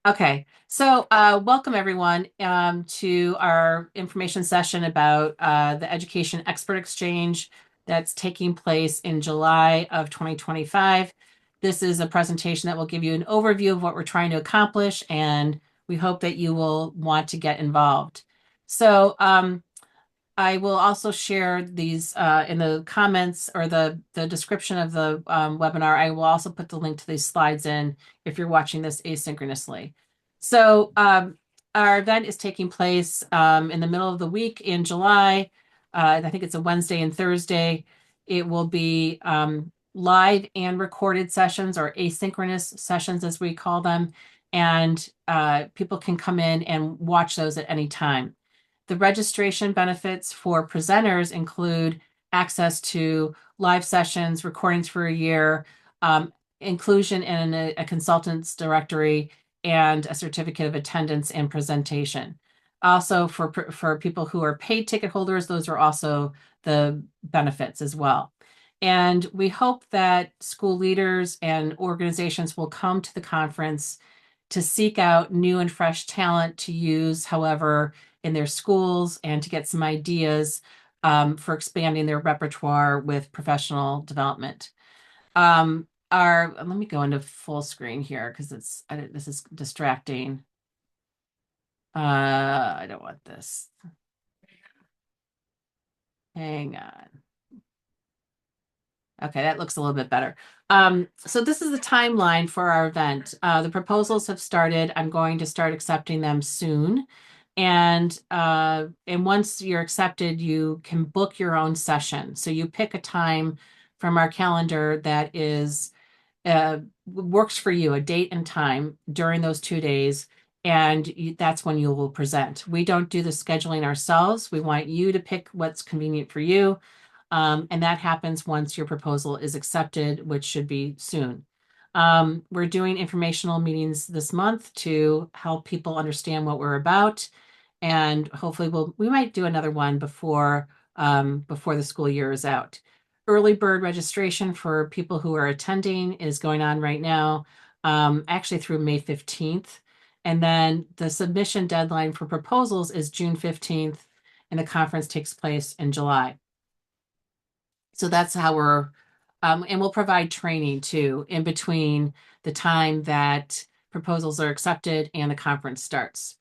Okay, so welcome everyone to our information session about the Education Expert Exchange that's taking place in July of 2025. This is a presentation that will give you an overview of what we're trying to accomplish, and we hope that you will want to get involved. So I will also share these in the comments or the description of the webinar. I will also put the link to these slides in if you're watching this asynchronously. So our event is taking place in the middle of the week in July. I think it's a Wednesday and Thursday. It will be live and recorded sessions or asynchronous sessions, as we call them. And people can come in and watch those at any time. The registration benefits for presenters include access to live sessions, recordings for a year, inclusion in a consultant's directory, and a certificate of attendance and presentation. Also, for people who are paid ticket holders, those are also the benefits as well. And we hope that school leaders and organizations will come to the conference to seek out new and fresh talent to use, however, in their schools and to get some ideas for expanding their repertoire with professional development. Let me go into full screen here because this is distracting. I don't want this. Hang on. Okay, that looks a little bit better. So this is the timeline for our event. The proposals have started. I'm going to start accepting them soon. And once you're accepted, you can book your own session. So you pick a time from our calendar that is works for you, a date and time during those 2 days, and that's when you will present. We don't do the scheduling ourselves. We want you to pick what's convenient for you. And that happens once your proposal is accepted, which should be soon. We're doing informational meetings this month to help people understand what we're about. And hopefully we might do another one before the school year is out. Early bird registration for people who are attending is going on right now, actually through May 15th. And then the submission deadline for proposals is June 15th, and the conference takes place in July. So that's how and we'll provide training too in between the time that proposals are accepted and the conference starts.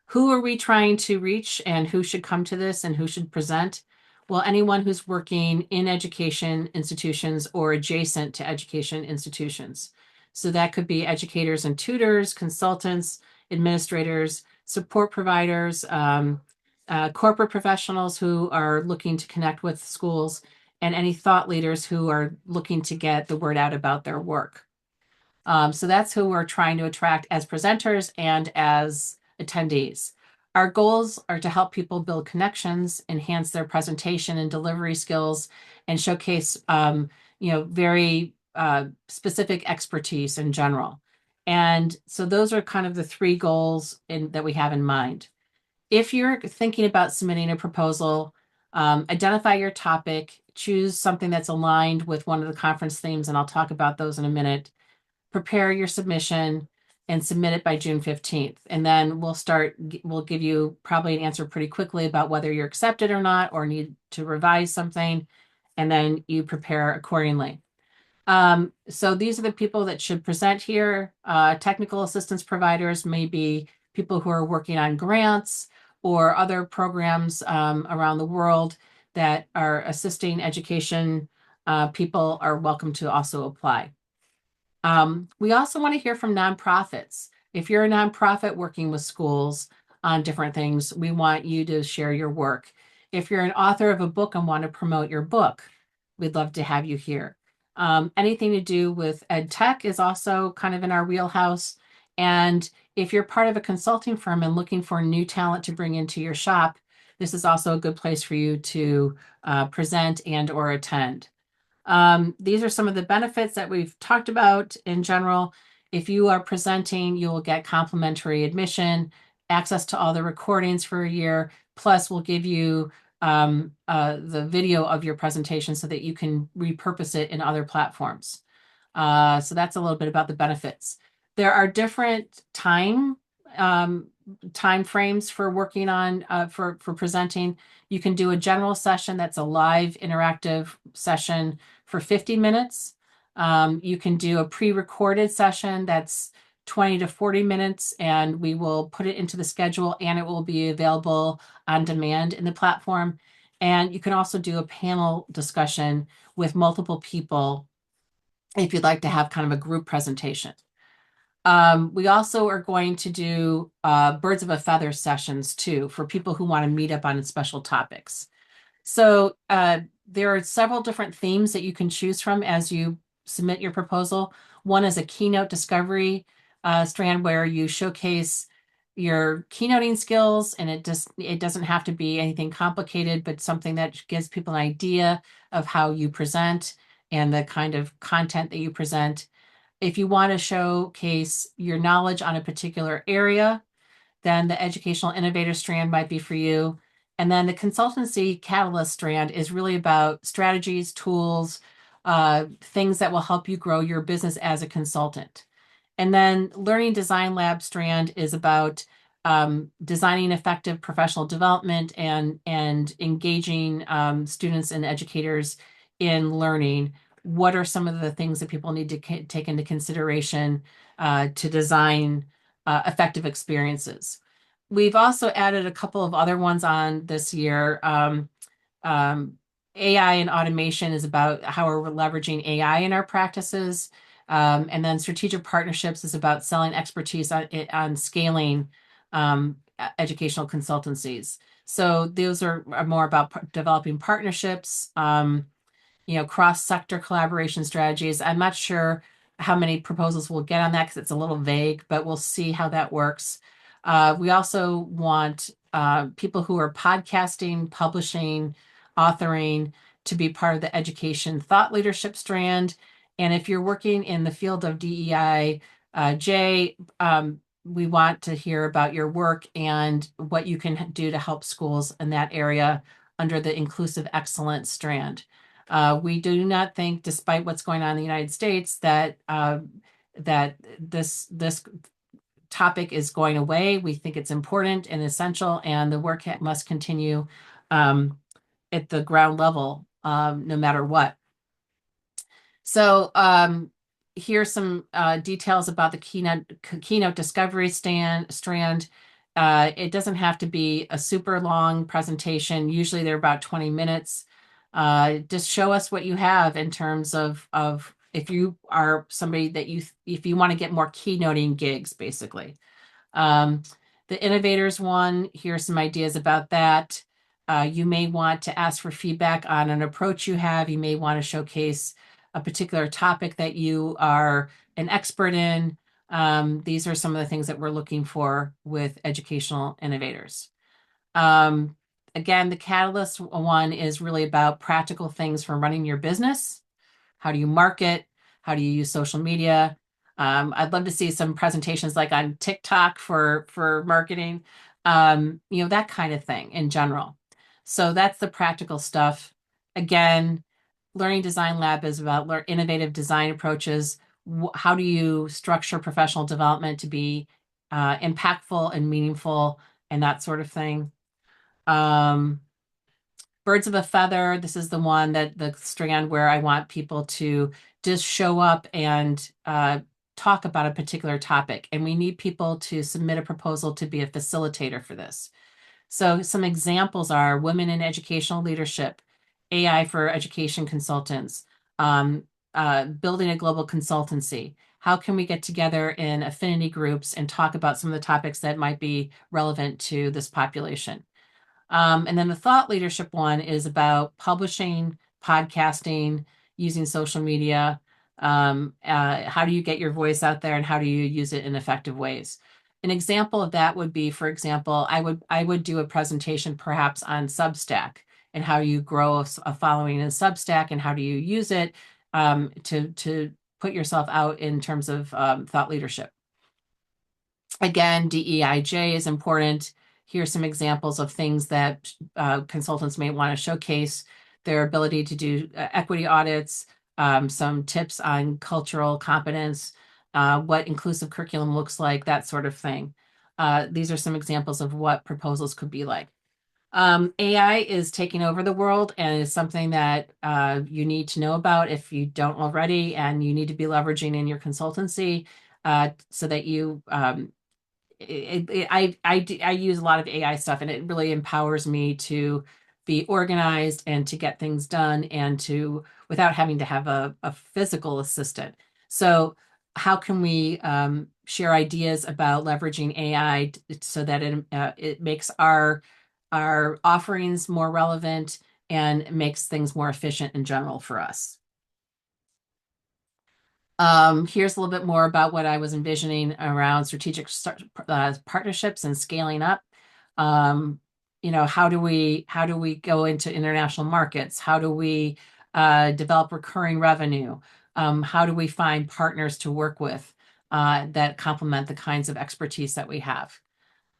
Who are we trying to reach and who should come to this and who should present? Well, anyone who's working in education institutions or adjacent to education institutions. So that could be educators and tutors, consultants, administrators, support providers, corporate professionals who are looking to connect with schools, and any thought leaders who are looking to get the word out about their work. So that's who we're trying to attract as presenters and as attendees. Our goals are to help people build connections, enhance their presentation and delivery skills, and showcase, very specific expertise in general. And so those are kind of the three goals that we have in mind. If you're thinking about submitting a proposal, identify your topic, choose something that's aligned with one of the conference themes, and I'll talk about those in a minute. Prepare your submission and submit it by June 15th. And then we'll give you probably an answer pretty quickly about whether you're accepted or not, or need to revise something. And then you prepare accordingly. So these are the people that should present here. Technical assistance providers may be people who are working on grants or other programs around the world that are assisting education. People are welcome to also apply. We also want to hear from nonprofits. If you're a nonprofit working with schools on different things, we want you to share your work. If you're an author of a book and want to promote your book, we'd love to have you here. Anything to do with ed tech is also kind of in our wheelhouse. And if you're part of a consulting firm and looking for new talent to bring into your shop, this is also a good place for you to present and or attend. These are some of the benefits that we've talked about in general. If you are presenting, you will get complimentary admission, access to all the recordings for a year, plus we'll give you the video of your presentation so that you can repurpose it in other platforms. So that's a little bit about the benefits. There are different um, time frames for working on for presenting. You can do a general session that's a live interactive session for 50 minutes. You can do a pre-recorded session that's 20 to 40 minutes, and we will put it into the schedule and it will be available on demand in the platform. And you can also do a panel discussion with multiple people if you'd like to have kind of a group presentation. We also are going to do birds of a feather sessions too for people who want to meet up on special topics. So there are several different themes that you can choose from as you submit your proposal. One is a keynote discovery strand where you showcase your keynoting skills, and it doesn't have to be anything complicated, but something that gives people an idea of how you present and the kind of content that you present. If you want to showcase your knowledge on a particular area, then the educational innovator strand might be for you. And then the consultancy catalyst strand is really about strategies, tools, things that will help you grow your business as a consultant. And then Learning Design Lab strand is about designing effective professional development and engaging students and educators in learning. What are some of the things that people need to take into consideration to design effective experiences? We've also added a couple of other ones on this year. Um, AI and automation is about how we're leveraging AI in our practices. And then strategic partnerships is about selling expertise on scaling educational consultancies. So those are more about developing partnerships, cross-sector collaboration strategies. I'm not sure how many proposals we'll get on that because it's a little vague, but we'll see how that works. We also want people who are podcasting, publishing, authoring to be part of the education thought leadership strand. And if you're working in the field of DEI, Jay, we want to hear about your work and what you can do to help schools in that area under the inclusive excellence strand. We do not think, despite what's going on in the United States, that that this topic is going away. We think it's important and essential, and the work must continue at the ground level, no matter what. So here's some details about the keynote discovery strand. It doesn't have to be a super long presentation. Usually they're about 20 minutes. Just show us what you have in terms of if you are somebody that if you want to get more keynoting gigs, basically. The innovators one, here's some ideas about that. You may want to ask for feedback on an approach you have. You may want to showcase a particular topic that you are an expert in. These are some of the things that we're looking for with educational innovators. Again, the Catalyst one is really about practical things for running your business. How do you market? How do you use social media? I'd love to see some presentations like on TikTok for marketing, that kind of thing in general. So that's the practical stuff. Again, Learning Design Lab is about innovative design approaches. How do you structure professional development to be impactful and meaningful and that sort of thing? Birds of a Feather, this is the one that the strand where I want people to just show up and talk about a particular topic. And we need people to submit a proposal to be a facilitator for this. So some examples are women in educational leadership, AI for education consultants, building a global consultancy. How can we get together in affinity groups and talk about some of the topics that might be relevant to this population? And then the thought leadership one is about publishing, podcasting, using social media. How do you get your voice out there and how do you use it in effective ways? An example of that would be, for example, I would do a presentation perhaps on Substack and how you grow a following in Substack and how do you use it to put yourself out in terms of thought leadership. Again, DEIJ is important. Here's some examples of things that consultants may want to showcase: their ability to do equity audits, some tips on cultural competence, what inclusive curriculum looks like, that sort of thing. These are some examples of what proposals could be like. AI is taking over the world and is something that you need to know about if you don't already, and you need to be leveraging in your consultancy so that you I use a lot of AI stuff, and it really empowers me to be organized and to get things done and to without having to have a physical assistant. So how can we share ideas about leveraging AI so that it makes our offerings more relevant and makes things more efficient in general for us? Here's a little bit more about what I was envisioning around strategic partnerships and scaling up. Um, how do we go into international markets? How do we develop recurring revenue? How do we find partners to work with that complement the kinds of expertise that we have?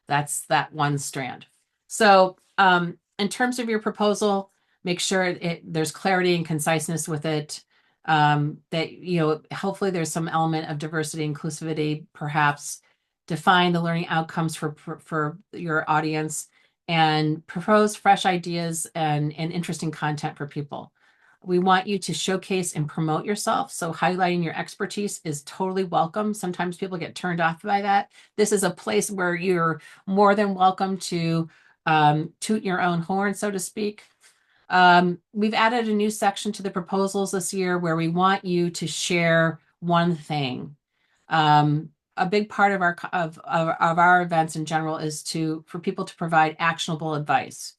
That's that one strand. So, in terms of your proposal, make sure there's clarity and conciseness with it. That, hopefully there's some element of diversity, inclusivity, perhaps define the learning outcomes for your audience and propose fresh ideas and interesting content for people. We want you to showcase and promote yourself. So highlighting your expertise is totally welcome. Sometimes people get turned off by that. This is a place where you're more than welcome to toot your own horn, so to speak. We've added a new section to the proposals this year where we want you to share one thing. A big part of our events in general is for people to provide actionable advice.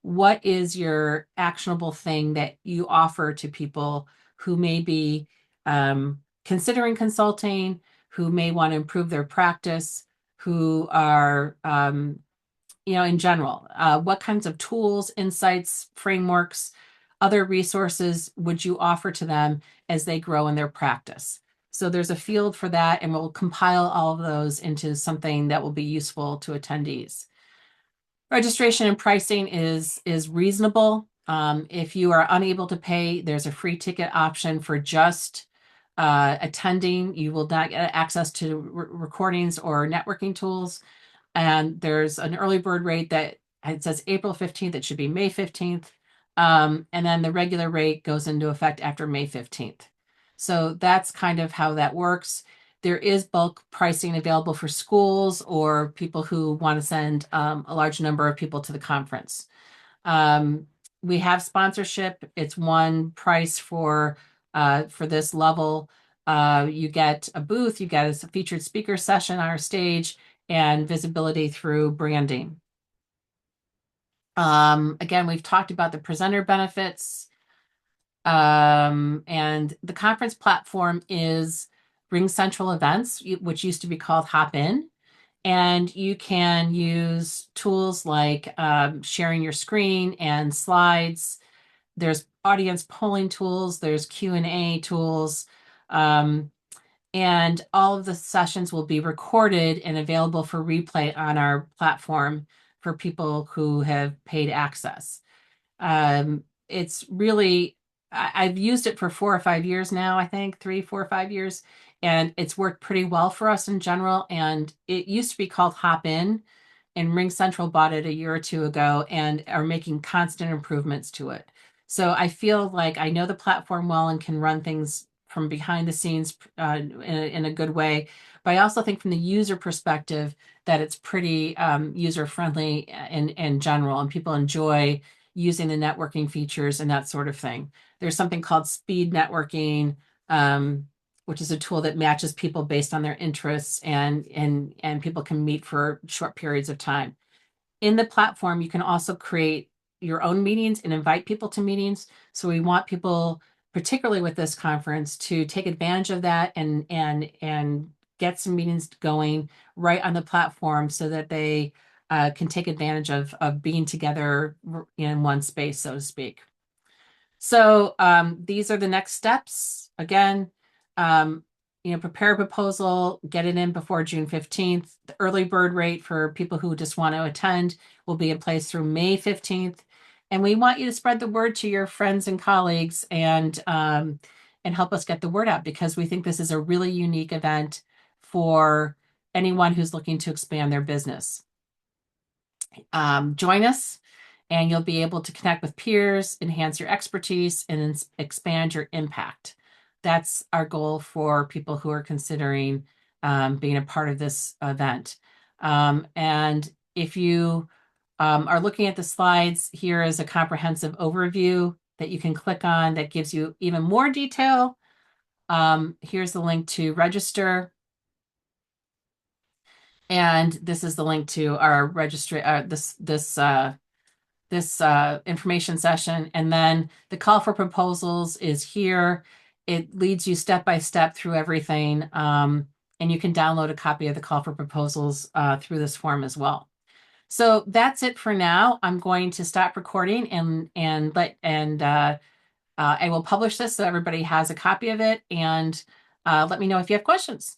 What is your actionable thing that you offer to people who may be considering consulting, who may want to improve their practice, who are, in general, what kinds of tools, insights, frameworks, other resources would you offer to them as they grow in their practice? So there's a field for that, and we'll compile all of those into something that will be useful to attendees. Registration and pricing is reasonable. If you are unable to pay, there's a free ticket option for just attending. You will not get access to recordings or networking tools. And there's an early bird rate that it says April 15th. It should be May 15th. And then the regular rate goes into effect after May 15th. So that's kind of how that works. There is bulk pricing available for schools or people who want to send a large number of people to the conference. We have sponsorship. It's one price for this level. You get a booth, you get a featured speaker session on our stage, and visibility through branding. Again, we've talked about the presenter benefits. And the conference platform is RingCentral Events, which used to be called Hopin. And you can use tools like sharing your screen and slides. There's audience polling tools. There's Q&A tools. And all of the sessions will be recorded and available for replay on our platform for people who have paid access. It's really, I've used it for 4 or 5 years now, I think 3, 4, 5 years, and it's worked pretty well for us in general. And it used to be called Hopin, and RingCentral bought it a year or two ago and are making constant improvements to it. So I feel like I know the platform well and can run things from behind the scenes in a good way. But I also think from the user perspective that it's pretty user friendly in general, and people enjoy using the networking features and that sort of thing. There's something called speed networking, which is a tool that matches people based on their interests, and people can meet for short periods of time. In the platform, you can also create your own meetings and invite people to meetings. So we want people, particularly with this conference, to take advantage of that and get some meetings going right on the platform so that they can take advantage of being together in one space, so to speak. So these are the next steps. Again, prepare a proposal, get it in before June 15th. The early bird rate for people who just want to attend will be in place through May 15th. And we want you to spread the word to your friends and colleagues and and help us get the word out, because we think this is a really unique event for anyone who's looking to expand their business. Join us and you'll be able to connect with peers, enhance your expertise, and expand your impact. That's our goal for people who are considering being a part of this event. And if you are looking at the slides, here is a comprehensive overview that you can click on that gives you even more detail. Here's the link to register. And this is the link to our registry, this information session. And then the call for proposals is here. It leads you step by step through everything. And you can download a copy of the call for proposals through this form as well. So that's it for now. I'm going to stop recording and I will publish this so everybody has a copy of it, and let me know if you have questions.